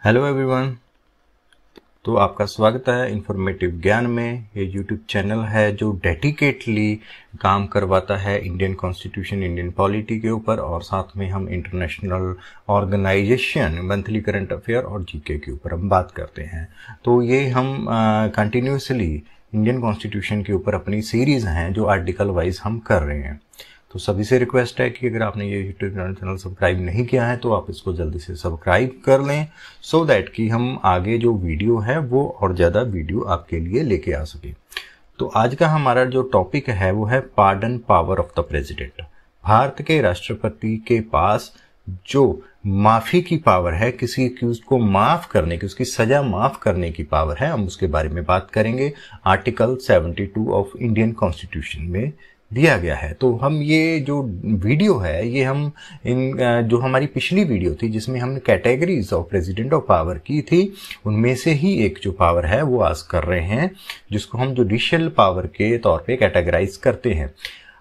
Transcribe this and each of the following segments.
Hello everyone. तो आपका स्वागत है इंफॉर्मेटिव ज्ञान में। ये यूट्यूब चैनल है जो डेडिकेटली काम करवाता है इंडियन कॉन्स्टिट्यूशन, इंडियन पॉलिटी के ऊपर, और साथ में हम international organisation, monthly current affair और जीके के ऊपर हम बात करते हैं। तो ये हम कंटिन्यूसली इंडियन कॉन्स्टिट्यूशन के ऊपर अपनी सीरीज हैं जो आर्टिकल वाइज हम कर रहे हैं। तो सभी से रिक्वेस्ट है कि अगर आपने ये यूट्यूब चैनल सब्सक्राइब नहीं किया है तो आप इसको जल्दी से सब्सक्राइब कर लें, सो दैट कि हम आगे जो वीडियो है वो और ज़्यादा वीडियो आपके लिए लेके आ सके। तो आज का हमारा जो टॉपिक है वो है pardon power of the president. Bharat के राष्ट्रपति के पास जो माफी की पावर है, किसी एक्यूज को माफ करने की, उसकी सजा माफ करने की पावर है, हम उसके बारे में बात करेंगे। आर्टिकल 72 ऑफ इंडियन कॉन्स्टिट्यूशन में दिया गया है। तो हम ये जो वीडियो है ये हम जो हमारी पिछली वीडियो थी जिसमें हमने categories of president of power की थी, उनमें से ही एक जो पावर है वो आज कर रहे हैं, जिसको हम जुडिशियल पावर के तौर पे कैटेगराइज करते हैं।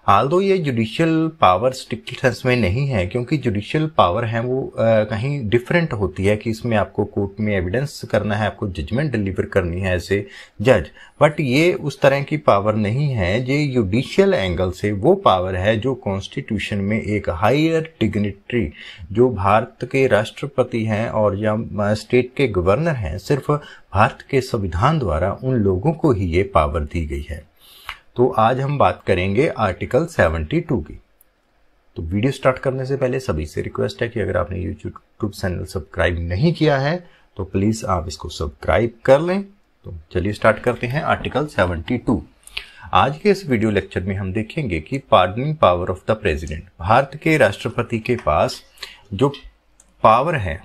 आल्दो ये जुडिशियल पावर स्ट्रिक्ट सेंस में नहीं है, क्योंकि जुडिशियल पावर है वो कहीं डिफरेंट होती है कि इसमें आपको कोर्ट में एविडेंस करना है, आपको जजमेंट डिलीवर करनी है एज ए जज। बट ये उस तरह की पावर नहीं है। ये जुडिशियल एंगल से वो पावर है जो कॉन्स्टिट्यूशन में एक हायर डिग्निटरी, जो भारत के राष्ट्रपति हैं और या स्टेट के गवर्नर हैं, सिर्फ भारत के संविधान द्वारा उन लोगों को ही ये पावर दी गई है। तो आज हम बात करेंगे आर्टिकल 72 की। तो वीडियो स्टार्ट करने से पहले सभी से रिक्वेस्ट है कि अगर आपने यूट्यूब चैनल सब्सक्राइब नहीं किया है तो प्लीज आप इसको सब्सक्राइब कर लें। तो चलिए स्टार्ट करते हैं आर्टिकल 72। आज के इस वीडियो लेक्चर में हम देखेंगे कि pardoning power of the president, Bharat के राष्ट्रपति के पास जो पावर है,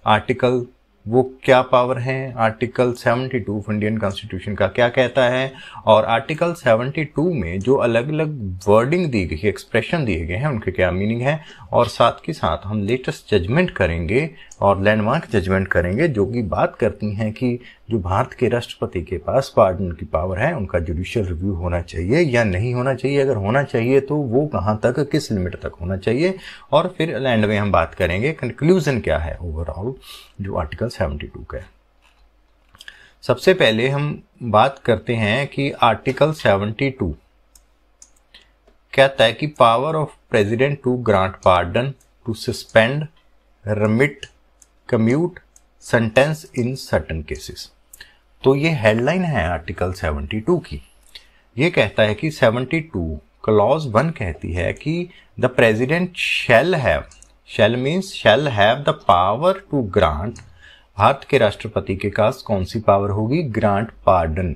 आर्टिकल वो क्या पावर है, आर्टिकल 72 ऑफ इंडियन कॉन्स्टिट्यूशन का क्या कहता है, और आर्टिकल 72 में जो अलग अलग वर्डिंग दी गई है, एक्सप्रेशन दिए गए हैं, उनके क्या मीनिंग है, और साथ के साथ हम लेटेस्ट जजमेंट करेंगे और लैंडमार्क जजमेंट करेंगे जो कि बात करती हैं कि जो भारत के राष्ट्रपति के पास पार्डन की पावर है उनका जुडिशियल रिव्यू होना चाहिए या नहीं होना चाहिए, अगर होना चाहिए तो वो कहाँ तक, किस लिमिट तक होना चाहिए, और फिर एंड में हम बात करेंगे कंक्लूजन क्या है ओवरऑल जो आर्टिकल 72 का है। सबसे पहले हम बात करते हैं कि आर्टिकल 72 कहता है कि power of president to grant pardon, to suspend, remit, commute sentence in certain cases. तो ये हेडलाइन है आर्टिकल 72 की। ये कहता है कि 72 क्लॉज 1 कहती है कि the president shall have, shall means shall have the power to grant, Bharat के राष्ट्रपति के पास कौन सी पावर होगी, grant pardon,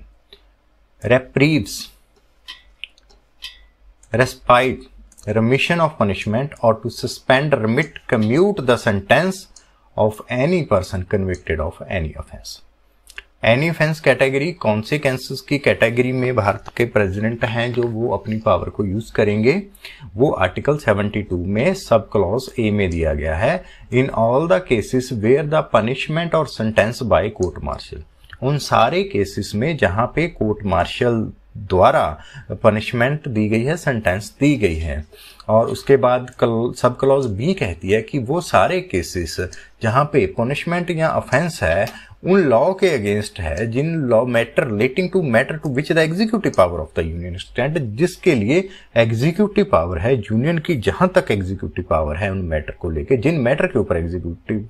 reprieves, respite, remission of punishment, or to suspend, remit, commute the sentence of any person convicted of any offense। Any offence category, कौन से cases की कैटेगरी में भारत के प्रेसिडेंट हैं जो वो अपनी पावर को यूज करेंगे, वो आर्टिकल 72 में सब क्लॉज ए में दिया गया है। In all the cases where the punishment और सेंटेंस बाय कोर्ट मार्शल, उन सारे केसेस में जहां पे कोर्ट मार्शल द्वारा पनिशमेंट दी गई है, सेंटेंस दी गई है। और उसके बाद सब क्लॉज बी कहती है कि वो सारे केसेस जहां पे पनिशमेंट या ऑफेंस है उन लॉ के अगेंस्ट है, जिन law matter relating to matter to which the executive power of the union stand, जिसके लिए एग्जीक्यूटिव पावर है यूनियन की, जहां तक एग्जीक्यूटिव पावर है उन मैटर को लेके, जिन मैटर के ऊपर एग्जीक्यूटिव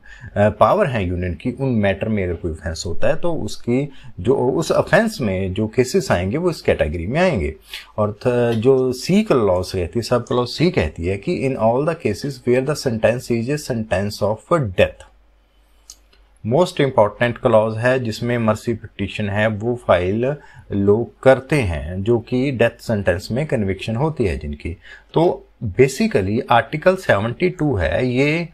पावर है यूनियन की, उन मैटर में अगर कोई ऑफेंस होता है तो उसकी जो उस ऑफेंस में जो केसेस आएंगे वो इस कैटेगरी में आएंगे। और जो सी क्लॉज कहती है, सब क्लॉज सी कहती है कि in all the cases where the sentence is a sentence of death. Most important clause है जिसमें मर्सी पिटीशन है वो फाइल लोग करते हैं जो कि डेथ सेंटेंस में कन्विक्शन होती है जिनकी। तो बेसिकली आर्टिकल 72 है ये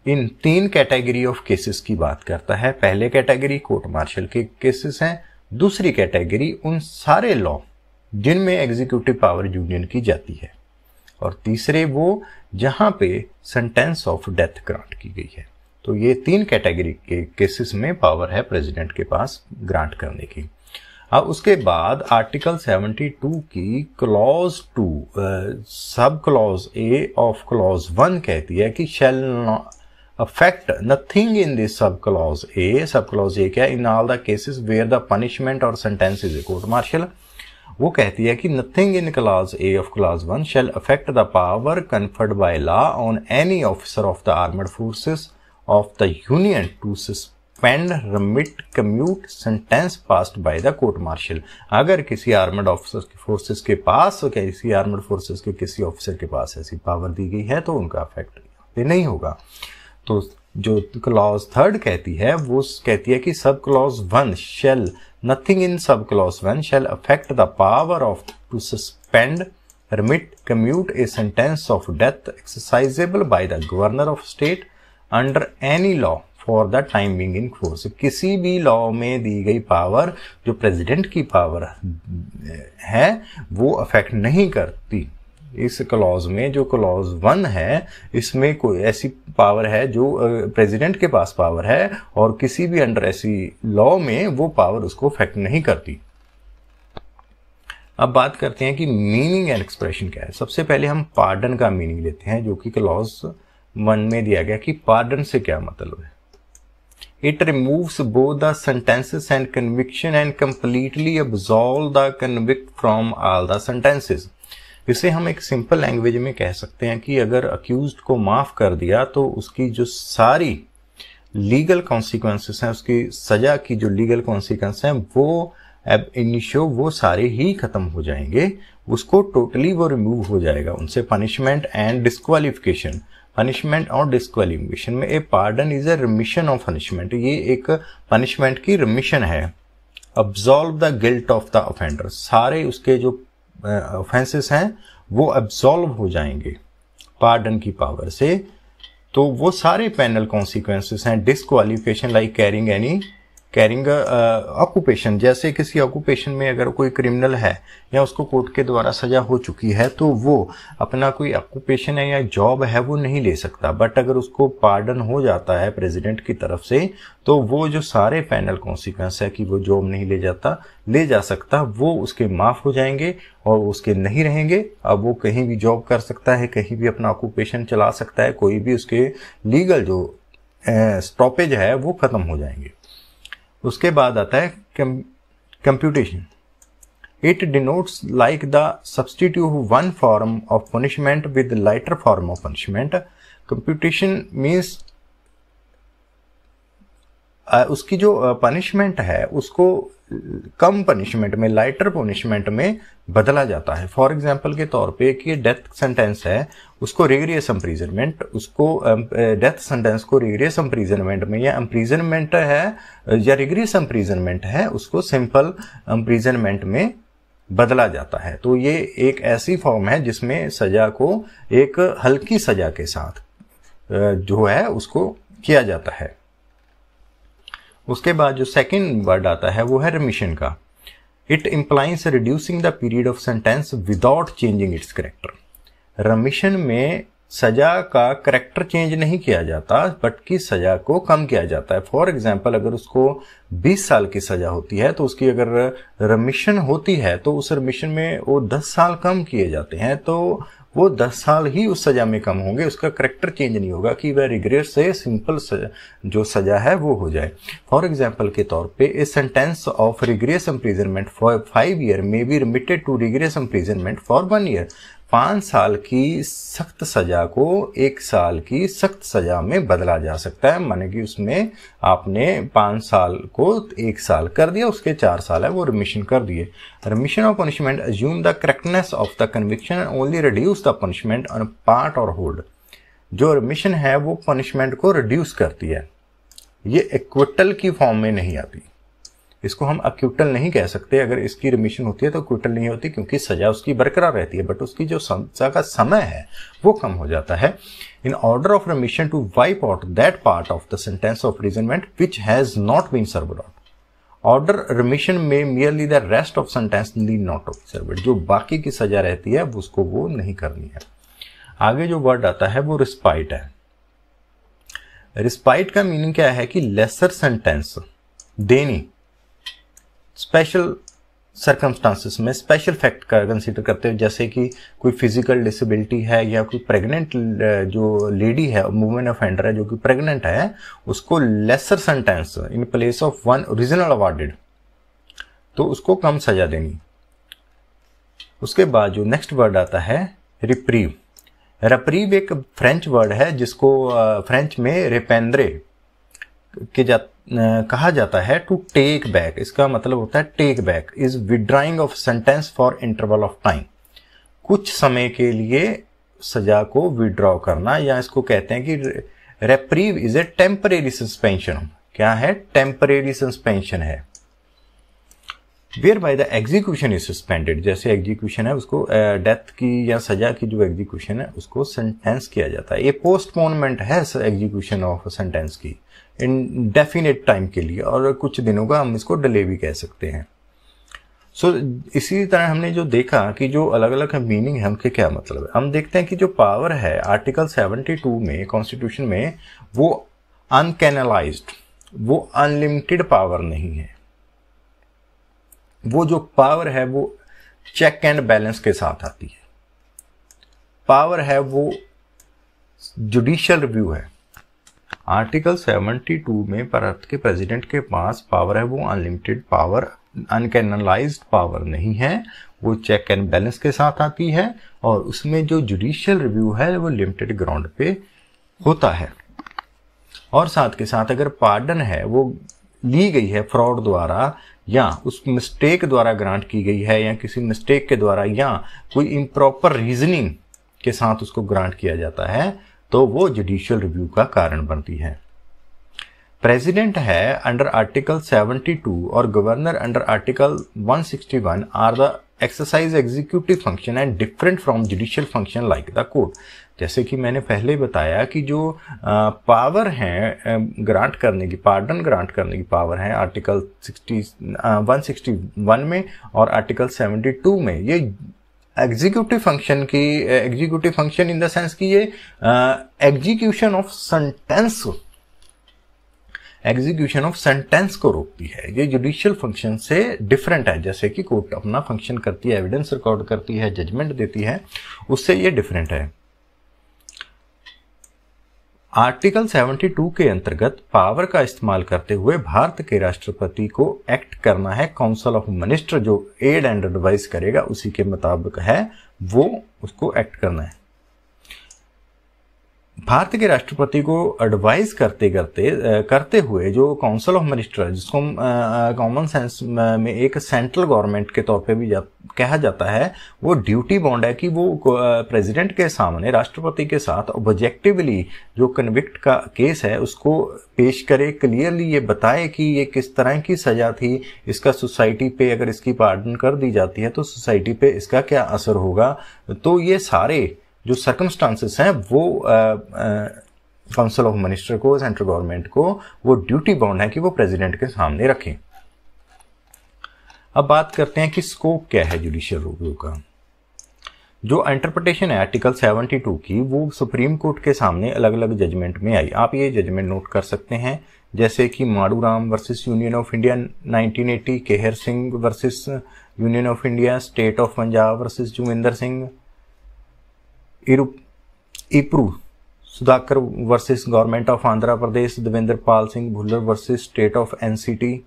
इन 3 कैटेगरी ऑफ केसेस की बात करता है। पहले कैटेगरी कोर्ट मार्शल के केसेस हैं, दूसरी कैटेगरी उन सारे लॉ जिनमें एग्जीक्यूटिव पावर यूनियन की जाती है, और तीसरे वो जहां पे सेंटेंस ऑफ डेथ ग्रांट की गई है। तो ये 3 कैटेगरी के केसेस में पावर है प्रेसिडेंट के पास ग्रांट करने की। अब उसके बाद आर्टिकल 72 की clause 2 sub clause A of clause 1 कहती है कि शैल affect nothing in this sub clause A. Sub clause A क्या है? In all the cases where the punishment or sentence is a court martial. वो कहती है कि nothing in clause A of clause 1 shall affect the power conferred by law on any officer of the armed forces of the union to suspend, remit, commute sentence passed by the court martial. अगर किसी armed forces के पास, किसी armed forces के किसी officer के पास ऐसी power दी गई है तो उनका अफेक्ट नहीं होगा। तो जो क्लॉज 3 कहती है वो कहती है कि सब clause 1 shell, nothing in sub clause 1 shall affect the power of to suspend, remit, commute a sentence of death exercisable by the governor of state under any law for the time being in force. किसी भी law में दी गई power जो president की power है वो affect नहीं करती। इस क्लॉज में जो क्लॉज 1 है इसमें कोई ऐसी पावर है जो प्रेसिडेंट के पास पावर है और किसी भी अंडर ऐसी लॉ में वो पावर उसको अफेक्ट नहीं करती। अब बात करते हैं कि मीनिंग एंड एक्सप्रेशन क्या है। सबसे पहले हम पार्डन का मीनिंग लेते हैं जो कि क्लॉज 1 में दिया गया कि पार्डन से क्या मतलब है। It removes both the sentences and conviction and completely absolves the convict from all the sentences. इसे हम एक सिंपल लैंग्वेज में कह सकते हैं कि अगर अक्यूज्ड को माफ कर दिया तो उसकी जो सारी लीगल कॉन्सिक्वेंसेस हैं, उसकी सजा की जो लीगल कॉन्सिक्वेंस हैं वो अब इनिशियो वो सारे ही खत्म हो जाएंगे, उसको टोटली वो रिमूव हो जाएगा उनसे। पनिशमेंट एंड डिस्क्वालिफिकेशन, पनिशमेंट और डिस्क्वालिफिकेशन में a pardon is a remission of punishment, ये एक पनिशमेंट की रिमिशन है। Absolve the guilt of the offender, सारे उसके जो ऑफेंसेस हैं वो अब्सॉल्व हो जाएंगे पार्डन की पावर से। तो वो सारे पेनल कॉन्सिक्वेंसेस हैं। डिस्क्वालिफिकेशन लाइक कैरिंग ऑक्यूपेशन, जैसे किसी ऑक्यूपेशन में अगर कोई क्रिमिनल है या उसको कोर्ट के द्वारा सजा हो चुकी है तो वो अपना कोई ऑक्यूपेशन है या जॉब है वो नहीं ले सकता, बट अगर उसको पार्डन हो जाता है प्रेसिडेंट की तरफ से तो वो जो सारे पेनल कॉन्सिक्वेंस है कि वो जॉब नहीं ले जा सकता वो उसके माफ हो जाएंगे और उसके नहीं रहेंगे। अब वो कहीं भी जॉब कर सकता है, कहीं भी अपना ऑक्यूपेशन चला सकता है, कोई भी उसके लीगल जो स्टॉपेज है वो खत्म हो जाएंगे। उसके बाद आता है computation. It denotes like the substitute one form of punishment with lighter form of punishment. Computation means उसकी जो पनिशमेंट है उसको कम पनिशमेंट में, लाइटर पनिशमेंट में बदला जाता है। फॉर एग्जांपल के तौर पे कि डेथ सेंटेंस है उसको रिगरियस इम्प्रीजनमेंट, उसको डेथ सेंटेंस को रिगरियस इम्प्रीजनमेंट में या इम्प्रीजनमेंट है या रिगरियस इम्प्रीजनमेंट है उसको सिंपल इम्प्रीजनमेंट में बदला जाता है। तो ये एक ऐसी फॉर्म है जिसमें सजा को एक हल्की सजा के साथ जो है उसको किया जाता है। उसके बाद जो सेकंड वर्ड आता है वो है रिमिशन का। It implies reducing the period of sentence without changing it's character. Remission में सजा का करेक्टर चेंज नहीं किया जाता बट की सजा को कम किया जाता है। फॉर एग्जाम्पल अगर उसको 20 साल की सजा होती है तो उसकी अगर रिमिशन होती है तो उस रिमिशन में वो 10 साल कम किए जाते हैं, तो वो 10 साल ही उस सजा में कम होंगे, उसका करेक्टर चेंज नहीं होगा कि वह रिग्रेस से सिंपल जो सजा है वो हो जाए। फॉर एग्जाम्पल के तौर पे a sentence of rigorous imprisonment for 5 year may be remitted to rigorous imprisonment for 1 year. 5 साल की सख्त सजा को 1 साल की सख्त सजा में बदला जा सकता है। माने कि उसमें आपने 5 साल को 1 साल कर दिया, उसके 4 साल है वो रिमिशन कर दिए। Remission of punishment assume the correctness of the conviction and only reduce the punishment on part और होल्ड। जो रिमिशन है वो पनिशमेंट को रिड्यूस करती है, ये एक्विटल की फॉर्म में नहीं आती। इसको हम अक्यूटल नहीं कह सकते। अगर इसकी रिमिशन होती है तो क्विटल नहीं होती क्योंकि सजा उसकी बरकरार रहती है, बट उसकी जो सजा का समय है वो कम हो जाता है। In order of remission to wipe out that part of the sentence of imprisonment which has not been served out. Order remission में merely the rest of sentence need not be served. जो बाकी की सजा रहती है उसको वो नहीं करनी है। आगे जो वर्ड आता है वो रिस्पाइट है। रिस्पाइट का मीनिंग क्या है कि लेसर सेंटेंस देनी, स्पेशल सर्कमस्टांसिस में स्पेशल फैक्ट का कंसीडर करते हुए, जैसे कि कोई फिजिकल डिसेबिलिटी है या कोई प्रेग्नेंट जो लेडी है, वुमेन ऑफेंडर है जो कि प्रेग्नेंट है, उसको lesser sentence in place of one original awarded, तो उसको कम सजा देनी। उसके बाद जो नेक्स्ट वर्ड आता है रिप्रीव। रिप्रीव एक फ्रेंच वर्ड है जिसको फ्रेंच में रेपेंद्रे के कहा जाता है टू टेक बैक। इसका मतलब होता है take back is withdrawing of sentence for interval of time, कुछ समय के लिए सजा को विड्रॉ करना, या इसको कहते हैं कि reprieve is a temporary suspension. क्या है? टेम्परेरी सस्पेंशन है। Where by the execution is suspended, जैसे एग्जीक्यूशन है उसको डेथ की या सजा की जो एग्जीक्यूशन है उसको सेंटेंस किया जाता है। ये पोस्टपोनमेंट है एग्जीक्यूशन ऑफ सेंटेंस की इनडेफिनेट टाइम के लिए, और कुछ दिनों का हम इसको डिले भी कह सकते हैं। इसी तरह हमने जो देखा कि जो अलग अलग मीनिंग है उनके क्या मतलब है, हम देखते हैं कि जो पावर है आर्टिकल 72 में कॉन्स्टिट्यूशन में, वो अनकैनलाइज्ड, वो अनलिमिटेड पावर नहीं है। वो जो पावर है वो चेक एंड बैलेंस के साथ आती है। पावर है वो जुडिशियल रिव्यू है। आर्टिकल 72 में भारत के प्रेसिडेंट के पास पावर है वो अनलिमिटेड पावर, अनकैनलाइज्ड पावर नहीं है, वो चेक एंड बैलेंस के साथ आती है, और उसमें जो जुडिशियल रिव्यू है वो लिमिटेड ग्राउंड पे होता है। और साथ के साथ अगर पार्डन है वो ली गई है फ्रॉड द्वारा या उस मिस्टेक द्वारा ग्रांट की गई है, या किसी मिस्टेक के द्वारा या कोई इम्प्रॉपर रीजनिंग के साथ उसको ग्रांट किया जाता है, तो वो जुडिशियल रिव्यू का कारण बनती है। प्रेसिडेंट है अंडर आर्टिकल 72 और governor under article 161 are the exercise executive function and different from judicial function like the court. जैसे कि मैंने पहले बताया कि जो पावर है ग्रांट करने की, पार्डन ग्रांट करने की पावर है आर्टिकल 161 में और आर्टिकल 72 में, ये executive function in the sense कि ये एग्जीक्यूशन ऑफ सेंटेंस को रोकती है। ये जुडिशियल फंक्शन से डिफरेंट है। जैसे कि कोर्ट अपना फंक्शन करती है, एविडेंस रिकॉर्ड करती है, जजमेंट देती है, उससे ये डिफरेंट है। आर्टिकल 72 के अंतर्गत पावर का इस्तेमाल करते हुए भारत के राष्ट्रपति को एक्ट करना है। काउंसिल ऑफ मिनिस्टर जो एड एंड एडवाइस करेगा उसी के मुताबिक है वो उसको एक्ट करना है। भारत के राष्ट्रपति को एडवाइस करते हुए जो काउंसिल ऑफ मिनिस्टर, जिसको कॉमन सेंस में एक सेंट्रल गवर्नमेंट के तौर पे भी कहा जाता है, वो ड्यूटी बाउंड है कि वो प्रेसिडेंट के सामने राष्ट्रपति के साथ ऑब्जेक्टिवली जो कन्विक्ट का केस है उसको पेश करे, क्लियरली ये बताए कि ये किस तरह की सजा थी, इसका सोसाइटी पे अगर इसकी पार्डन कर दी जाती है तो सोसाइटी पे इसका क्या असर होगा। तो ये सारे जो सर्कमस्टांसेस हैं वो काउंसिल ऑफ मिनिस्टर को, सेंट्रल गवर्नमेंट को वो ड्यूटी बाउंड है कि वो प्रेसिडेंट के सामने रखें। अब बात करते हैं कि स्कोप क्या है जुडिशियल रिव्यू का। जो इंटरप्रिटेशन है आर्टिकल 72 की वो सुप्रीम कोर्ट के सामने अलग अलग जजमेंट में आई। आप ये जजमेंट नोट कर सकते हैं, जैसे कि Maru Ram versus union of India 1980, Kehar Singh versus union of India, state of Punjab versus Jumindar Singh, Epuru Sudhakar versus government of Andhra Pradesh, Devendra Pal Singh Bhullar versus state of NCT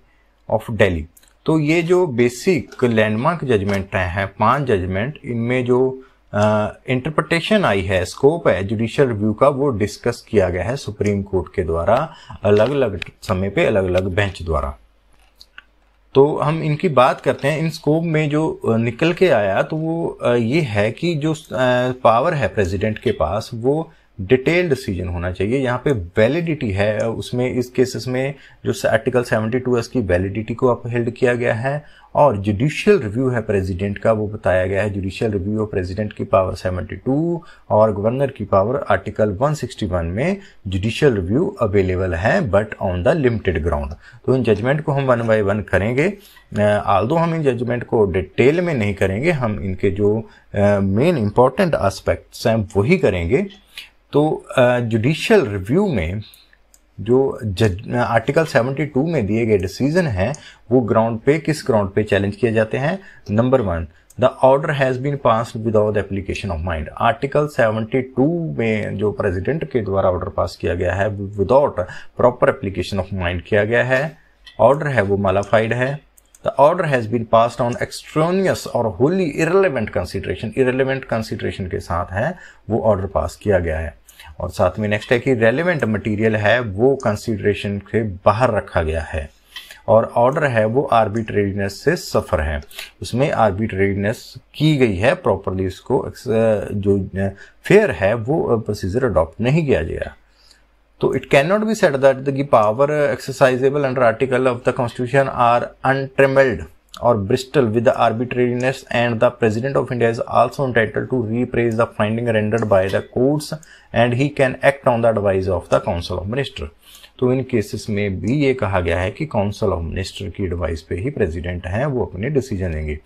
of Delhi. तो ये जो बेसिक लैंडमार्क जजमेंट हैं 5 जजमेंट, इनमें जो इंटरप्रिटेशन आई है, स्कोप है जुडिशियल रिव्यू का, वो डिस्कस किया गया है सुप्रीम कोर्ट के द्वारा अलग अलग समय पे अलग अलग बेंच द्वारा। तो हम इनकी बात करते हैं। इन स्कोप में जो निकल के आया तो वो ये है कि जो पावर है प्रेसिडेंट के पास वो डिटेल डिसीजन होना चाहिए। यहाँ पे वैलिडिटी है उसमें, इस केसेस में जो आर्टिकल 72 है इसकी वैलिडिटी को अपहेल्ड किया गया है, और जुडिशियल रिव्यू है प्रेसिडेंट का वो बताया गया है। जुडिशियल रिव्यू ऑफ प्रेसिडेंट की पावर 72 और गवर्नर की पावर आर्टिकल 161 में जुडिशियल रिव्यू अवेलेबल है but on the limited ground. तो इन जजमेंट को हम 1 बाय 1 करेंगे। आल्दो हम इन जजमेंट को डिटेल में नहीं करेंगे, हम इनके जो मेन इंपॉर्टेंट एस्पेक्ट्स हैं वही करेंगे। तो जुडिशियल रिव्यू में जो आर्टिकल 72 में दिए गए डिसीजन हैं वो ग्राउंड पे किस ग्राउंड पे चैलेंज किए जाते हैं? Number 1, the order has been passed without application of mind. Article 72 में जो प्रेसिडेंट के द्वारा ऑर्डर पास किया गया है without proper application of mind किया गया है, ऑर्डर है वो मॉडिफाइड है। The order has been passed on extraneous और wholly irrelevant consideration, irrelevant consideration के साथ है वो ऑर्डर पास किया गया है। और साथ में नेक्स्ट है कि रेलेवेंट मटेरियल है वो कंसीडरेशन के बाहर रखा गया है। और ऑर्डर है वो आर्बिट्रेरीनेस से सफर है, उसमें आर्बिट्रेरीनेस की गई है, प्रॉपरली इसको जो फेयर है वो प्रोसीजर अडॉप्ट नहीं किया गया। तो it can not be said that the power exercisable under article of the constitution are untrammelled or bristle with the arbitrariness, and the President of India is also entitled to repraise the finding rendered by the courts and he can act on the advice of the Council of Minister। तो इन cases में भी ये कहा गया है कि council of minister की advice पे ही प्रेसिडेंट हैं वो अपने डिसीजन लेंगे।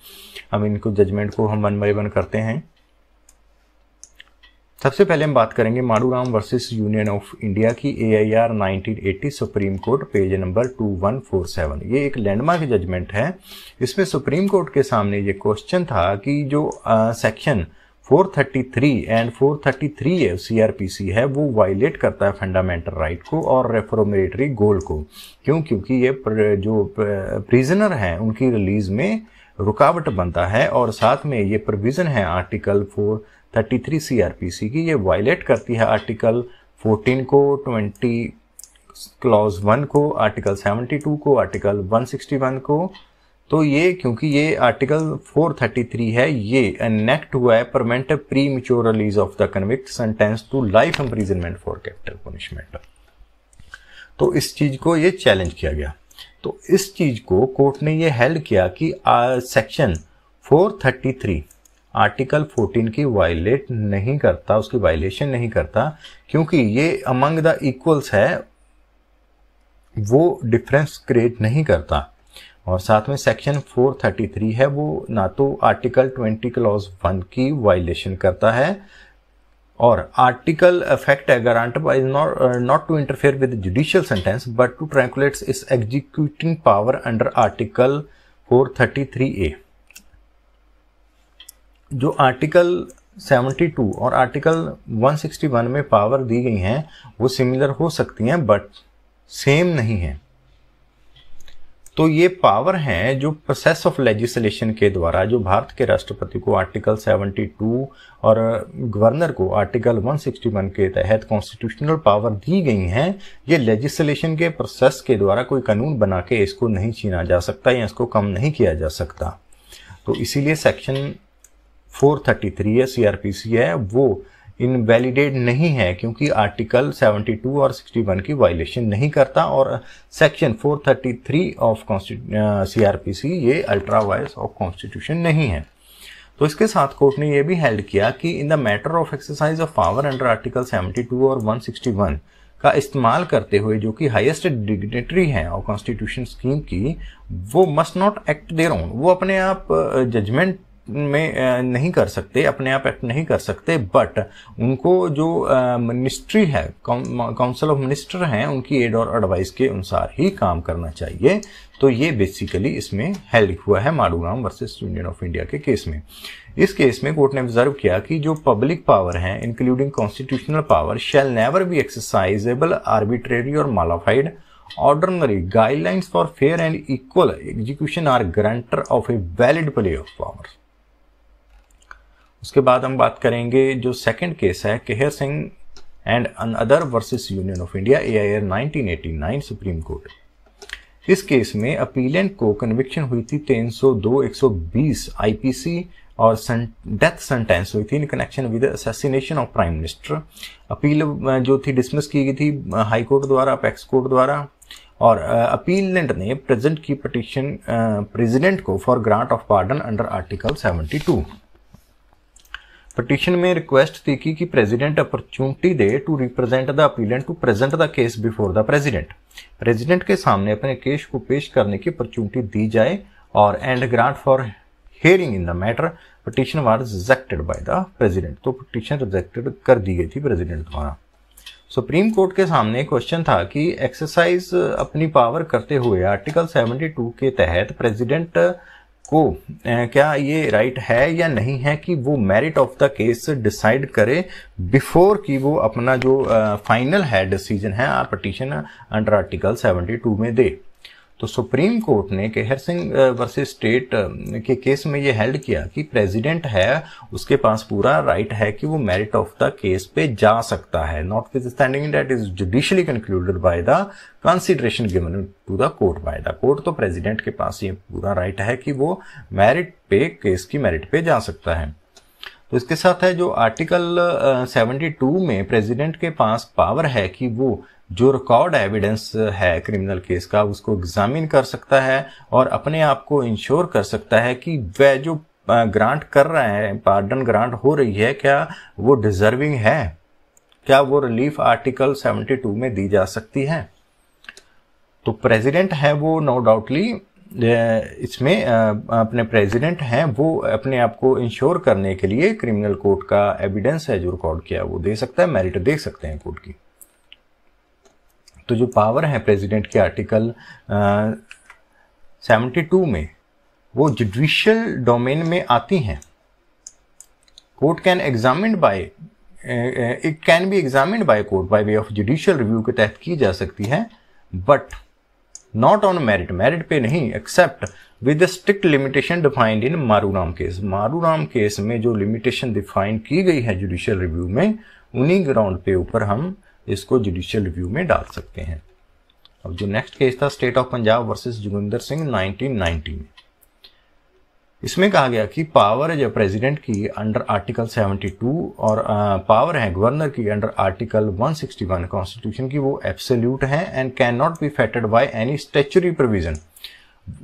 अब इनको जजमेंट को हम 1 by 1 करते हैं। सबसे पहले हम बात करेंगे Maduram versus union of India की, AIR 1980 supreme court, page number 2147। ये एक लैंडमार्क जजमेंट है। इसमें सुप्रीम कोर्ट के सामने ये क्वेश्चन था कि जो सेक्शन 433 एंड 433A CRPC है वो वायलेट करता है फंडामेंटल राइट को और रेफॉर्मेटरी गोल को। क्यों? क्योंकि ये जो प्रिजनर हैं उनकी रिलीज में रुकावट बनता है, और साथ में ये प्रोविजन है आर्टिकल 433 CRPC की, ये वायलेट करती है आर्टिकल 14 को, 20 क्लॉज 1 को, आर्टिकल 72 को, आर्टिकल 161 को। तो ये क्योंकि ये आर्टिकल 433 है ये एनेक्ट हुआ है permanent premature release of the convict sentence to life imprisonment for capital punishment. तो इस चीज को ये चैलेंज किया गया। तो इस चीज को कोर्ट ने ये हेल्ड किया कि सेक्शन 433 आर्टिकल 14 की वायलेट नहीं करता, उसकी वायलेशन नहीं करता, क्योंकि ये अमंग द इक्वल्स है, वो डिफरेंस क्रिएट नहीं करता। और साथ में सेक्शन 433 है वो ना तो आर्टिकल 20 क्लॉज 1 की वायलेशन करता है, और आर्टिकल इफेक्ट है guaranteed by not to interfere with judicial sentence but to tranquilate इस executing power under article 433A। जो आर्टिकल 72 और आर्टिकल 161 में पावर दी गई हैं वो सिमिलर हो सकती हैं बट सेम नहीं है। तो ये पावर हैं जो प्रोसेस ऑफ लेजिस्लेशन के द्वारा जो भारत के राष्ट्रपति को आर्टिकल 72 और गवर्नर को आर्टिकल 161 के तहत कॉन्स्टिट्यूशनल पावर दी गई हैं, ये लेजिस्लेशन के प्रोसेस के द्वारा कोई कानून बना के इसको नहीं छीना जा सकता या इसको कम नहीं किया जा सकता। तो इसीलिए सेक्शन 433 है CRPC है वो इनवैलिडेट नहीं है, क्योंकि आर्टिकल 72 और 61 की वायलेशन नहीं करता, और सेक्शन 433 ऑफ CRPC ये अल्ट्रा वायस ऑफ कॉन्स्टिट्यूशन नहीं है। तो इसके साथ कोर्ट ने यह भी हेल्ड किया कि in the matter of exercise of power under article 72 और 161 का इस्तेमाल करते हुए जो कि हाईएस्ट डिग्नेटरी हैं और कॉन्स्टिट्यूशन स्कीम की, वो must not act their own, वो अपने आप जजमेंट में नहीं कर सकते, अपने आप एक्ट नहीं कर सकते, बट उनको जो मिनिस्ट्री है, काउंसिल ऑफ मिनिस्टर हैं, उनकी एड और एडवाइस के अनुसार ही काम करना चाहिए। तो ये बेसिकली इसमें हेल्ड हुआ है Maduram versus union of India के केस में। इस केस में कोर्ट ने ऑब्जर्व किया कि जो पब्लिक पावर है including constitutional power shall never be exercisable arbitrary और modified, ordinary guidelines for fair and equal execution are grantor of a valid play of power. उसके बाद हम बात करेंगे जो सेकंड केस है Kehar Singh and other versus union of India, AIR 1989 supreme court. इस केस में अपीलेंट को कन्विक्शन हुई थी 302/120 IPC और डेथ सेंटेंस हुई थी in connection with assassination of prime minister. Appeal जो थी डिसमिस की गई थी हाई कोर्ट द्वारा, अपेक्स कोर्ट द्वारा, और अपीलेंट ने प्रेजेंट की पिटीशन प्रेसिडेंट को for grant of pardon under article 72। Petition में रिक्वेस्ट थी कि प्रेसिडेंट अपॉर्चुनिटी दे to represent the appellant to present the case before the president, president के सामने अपने केस को पेश करने की अपॉर्चुनिटी दी जाए, और and grant for hearing in the matter. Petition was rejected by the president, तो पिटीशन रिजेक्टेड कर दी गई थी प्रेसिडेंट द्वारा। सुप्रीम कोर्ट के सामने क्वेश्चन था कि एक्सरसाइज अपनी पावर करते हुए आर्टिकल 72 के तहत प्रेसिडेंट को क्या ये राइट है या नहीं है कि वो merit of the case decide करे बिफोर कि वो अपना जो फाइनल है डिसीजन है पिटीशन अंडर आर्टिकल 72 में दे। तो सुप्रीम कोर्ट ने केहर सिंह वर्सेस स्टेट के केस में ये हेल्ड किया कि प्रेसिडेंट है उसके पास पूरा राइट है कि वो मेरिट ऑफ द केस पे जा सकता है, notwithstanding that is judicially concluded by the consideration given to the court by the court. तो प्रेसिडेंट के पास ये पूरा राइट है कि वो मेरिट पे, केस की मेरिट पे जा सकता है। तो इसके साथ है जो आर्टिकल 72 में प्रेसिडेंट के पास पावर है कि वो जो रिकॉर्ड एविडेंस है क्रिमिनल केस का उसको एग्जामिन कर सकता है और अपने आप को इंश्योर कर सकता है कि वह जो ग्रांट कर रहा है, पार्डन ग्रांट हो रही है, क्या वो डिजर्विंग है, क्या वो रिलीफ आर्टिकल 72 में दी जा सकती है। तो प्रेसिडेंट है वो नो डाउटली इसमें अपने प्रेसिडेंट हैं वो अपने आप को इंश्योर करने के लिए क्रिमिनल कोर्ट का एविडेंस है जो रिकॉर्ड किया वो दे सकता है, मेरिट देख सकते हैं कोर्ट की। तो जो पावर है प्रेसिडेंट के आर्टिकल 72 में वो जुडिशियल डोमेन में आती हैं। Court can examined by it can be examined by court by way of judicial review के तहत की जा सकती है, but not on merit, merit पे नहीं, except with strict limitation defined in Maru Ram case. Maru Ram case में जो लिमिटेशन डिफाइन की गई है जुडिशियल रिव्यू में, उन्हीं ग्राउंड पे ऊपर हम इसको जुडिशियल रिव्यू में डाल सकते हैं। अब जो नेक्स्ट केस था state of Punjab versus Joginder Singh 1990 में, इसमें कहा गया कि पावर है जो प्रेसिडेंट की अंडर आर्टिकल 72 और पावर है गवर्नर की अंडर आर्टिकल 161 कॉन्स्टिट्यूशन की, वो एब्सोल्यूट है and can not B fettered by any statutory provision.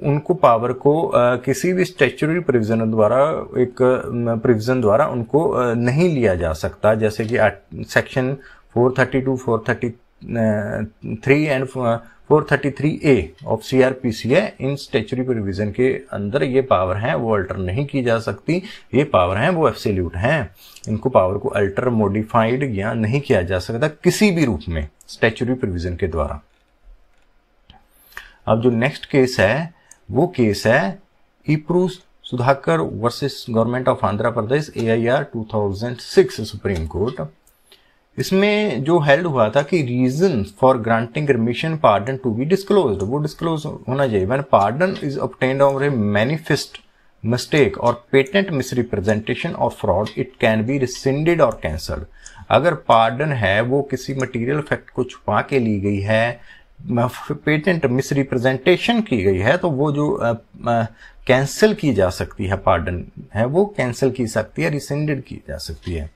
उनको पावर को किसी भी स्टैच्यूटरी प्रोविजन द्वारा, एक प्रोविजन द्वारा उनको नहीं लिया जा सकता, जैसे कि section 432, 433 and 433A of CRPC है। इन स्टैच्यूटरी प्रोविजन के अंदर ये पावर है वो अल्टर नहीं की जा सकती, ये पावर है वो एब्सोल्यूट है, इनको पावर को अल्टर मॉडिफाइड या नहीं किया जा सकता किसी भी रूप में स्टैच्यूटरी प्रोविजन के द्वारा। अब जो नेक्स्ट केस है वो केस है Epuru Sudhakar versus government of Andhra Pradesh AIR 2006 supreme court. इसमें जो हेल्ड हुआ था कि reason for granting remission pardon to be disclosed, वो डिस्क्लोज होना चाहिए। When pardon is obtained on a manifest mistake और पेटेंट मिसरिप्रेजेंटेशन और fraud, it can be rescinded और कैंसल्ड। अगर पार्डन है वो किसी मटेरियल फैक्ट को छुपा के ली गई है, पेटेंट मिसरिप्रेजेंटेशन की गई है, तो वो जो कैंसिल की जा सकती है, पार्डन है वो कैंसिल की सकती है, रिसिंडेड की जा सकती है।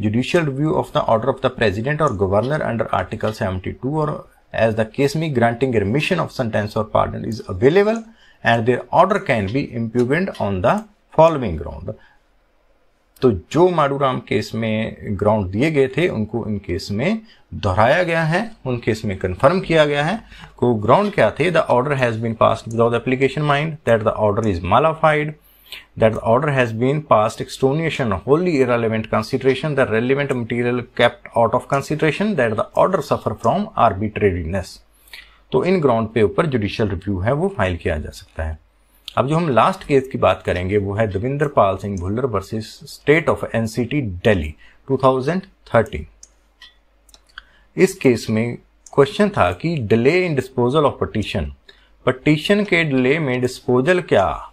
Judicial review of the order of the president or governor under Article 72 or as the case may granting remission of sentence or pardon is available and their order can be impugned on the following ground। तो जो मारूराम case में ground दिए गए थे उनको in case में दोहराया गया है, उन केस में कंफर्म किया गया है। को ग्राउंड क्या थे? The order has been passed without application mind, that the order is modified, that the order has been passed extraneous and wholly irrelevant consideration, the relevant material kept out of consideration, that the order suffer from arbitrariness। तो in ground पे ऊपर judicial review है वो file किया जा सकता है। अब जो हम लास्ट केस की बात करेंगे वो है Devendra Pal Singh Bhullar versus state of NCT Delhi 2013। इस केस में क्वेश्चन था कि delay in disposal of petition, petition के डिले में डिस्पोजल क्या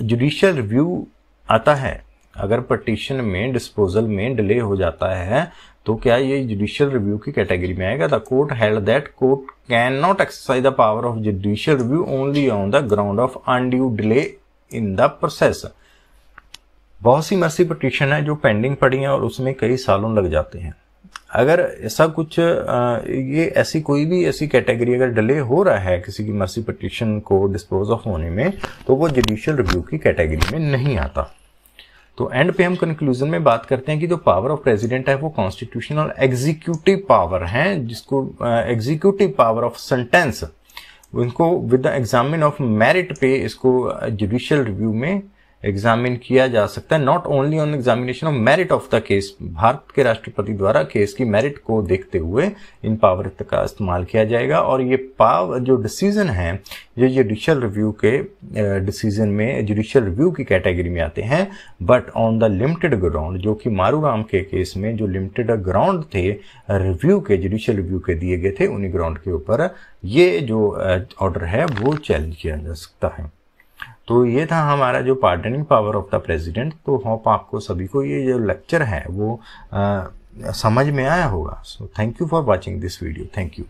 जुडिशियल रिव्यू आता है? अगर पिटीशन में डिस्पोजल में डिले हो जाता है तो क्या ये जुडिशियल रिव्यू की कैटेगरी में आएगा? The court held that court can not exercise the power of judicial review only on the ground of undue delay in the process. बहुत सी मर्सी पिटीशन है जो पेंडिंग पड़ी है और उसमें कई सालों लग जाते हैं। अगर ऐसा कुछ ये ऐसी कोई भी ऐसी कैटेगरी अगर डिले हो रहा है किसी की मर्सी पिटीशन को डिस्पोज ऑफ होने में, तो वो जुडिशियल रिव्यू की कैटेगरी में नहीं आता। तो एंड पे हम कंक्लूजन में बात करते हैं कि जो पावर ऑफ प्रेसिडेंट है वो कॉन्स्टिट्यूशनल एग्जीक्यूटिव पावर है, जिसको एग्जीक्यूटिव पावर ऑफ सेंटेंस, उनको with the examine of merit पे इसको जुडिशियल रिव्यू में एग्जामिन किया जा सकता है, not only on examination of merit of the case. Bharat के राष्ट्रपति द्वारा केस की मेरिट को देखते हुए इन पावर का इस्तेमाल किया जाएगा। और ये पावर जो डिसीजन है ये जुडिशियल रिव्यू के डिसीजन में जुडिशियल रिव्यू की कैटेगरी में आते हैं, but on the limited ground, जो कि मारूराम के केस में जो लिमिटेड ग्राउंड थे रिव्यू के, जुडिशियल रिव्यू के दिए गए थे, उन्हीं ग्राउंड के ऊपर ये जो ऑर्डर है वो चैलेंज किया जा सकता है। तो ये था हमारा जो pardoning power of the president. तो होप आपको सभी को ये जो लेक्चर है वो समझ में आया होगा। So thank you for watching this video. Thank you.